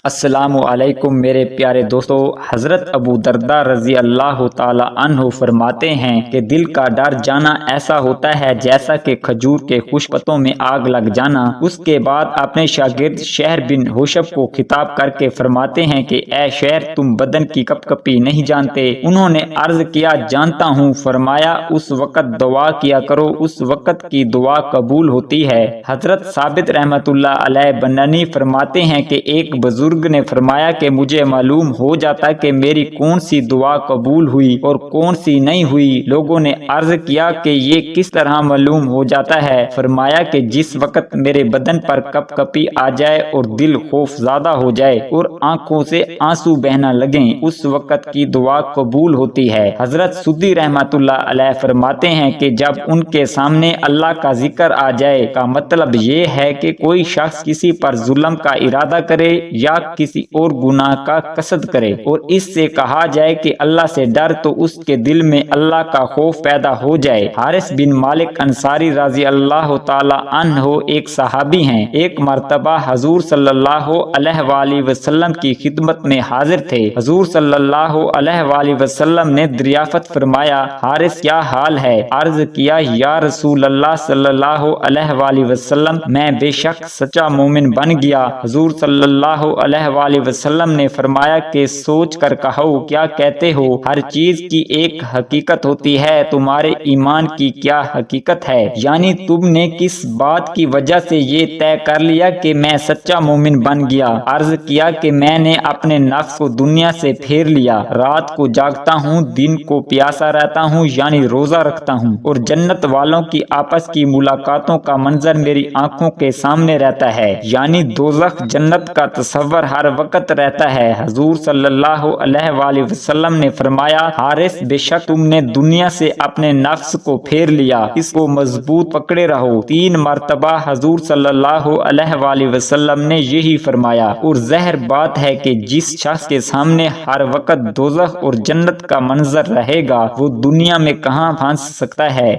السلام علیکم میرے پیارے دوستو، حضرت ابو درداء رضی اللہ تعالی عنہ فرماتے ہیں کہ دل کا ڈر جانا ایسا ہوتا ہے جیسا کہ کھجور کے خوش پتوں میں آگ لگ جانا۔ اس کے بعد اپنے شاگرد شہر بن حوشب کو خطاب کر کے فرماتے ہیں کہ اے شہر، تم بدن کی کپ کپی نہیں جانتے؟ انہوں نے عرض کیا جانتا ہوں۔ فرمایا اس وقت دعا کیا کرو، اس وقت کی دعا قبول ہوتی ہے۔ حضرت ثابت رحمۃ اللہ علیہ بنانی فرماتے ہیں کہ ایک بزرگ نے فرمایا کہ مجھے معلوم ہو جاتا کہ میری کون سی دعا قبول ہوئی اور کون سی نہیں ہوئی۔ لوگوں نے عرض کیا کہ یہ کس طرح معلوم ہو جاتا ہے؟ فرمایا کہ جس وقت میرے بدن پر کپ کپی آ جائے اور دل خوف زدہ ہو جائے اور آنکھوں سے آنسو بہنا لگیں، اس وقت کی دعا قبول ہوتی ہے۔ حضرت سدی رحمۃ اللہ علیہ فرماتے ہیں کہ جب ان کے سامنے اللہ کا ذکر آ جائے کا مطلب یہ ہے کہ کوئی شخص کسی پر ظلم کا ارادہ کرے یا کسی اور گناہ کا قصد کرے اور اس سے کہا جائے کہ اللہ سے ڈر، تو اس کے دل میں اللہ کا خوف پیدا ہو جائے۔ حارث بن مالک انصاری رضی اللہ تعالی عنہ ایک صحابی ہیں۔ ایک مرتبہ حضور صلی اللہ علیہ وآلہ وسلم کی خدمت میں حاضر تھے۔ حضور صلی اللہ علیہ وآلہ وسلم نے دریافت فرمایا، حارث کیا حال ہے؟ عرض کیا یا رسول اللہ صلی اللہ علیہ وآلہ وسلم، میں بے شک سچا مومن بن گیا۔ حضور صلی اللہ علیہ وآلہ وسلم نے فرمایا کہ سوچ کر کہو کیا کہتے ہو؟ ہر چیز کی ایک حقیقت ہوتی ہے، تمہارے ایمان کی کیا حقیقت ہے؟ یعنی تم نے کس بات کی وجہ سے یہ طے کر لیا کہ میں سچا مومن بن گیا؟ عرض کیا کہ میں نے اپنے نفس کو دنیا سے پھیر لیا، رات کو جاگتا ہوں، دن کو پیاسا رہتا ہوں یعنی روزہ رکھتا ہوں، اور جنت والوں کی آپس کی ملاقاتوں کا منظر میری آنکھوں کے سامنے رہتا ہے، یعنی دوزخ جنت کا تصور ہر وقت رہتا ہے۔ حضور صلی اللہ علیہ وآلہ وسلم نے فرمایا، حارث بے شک تم نے دنیا سے اپنے نفس کو پھیر لیا، اس کو مضبوط پکڑے رہو۔ 3 مرتبہ حضور صلی اللہ علیہ وآلہ وسلم نے یہی فرمایا، اور ظاہر بات ہے کہ جس شخص کے سامنے ہر وقت دوزخ اور جنت کا منظر رہے گا وہ دنیا میں کہاں پھنس سکتا ہے؟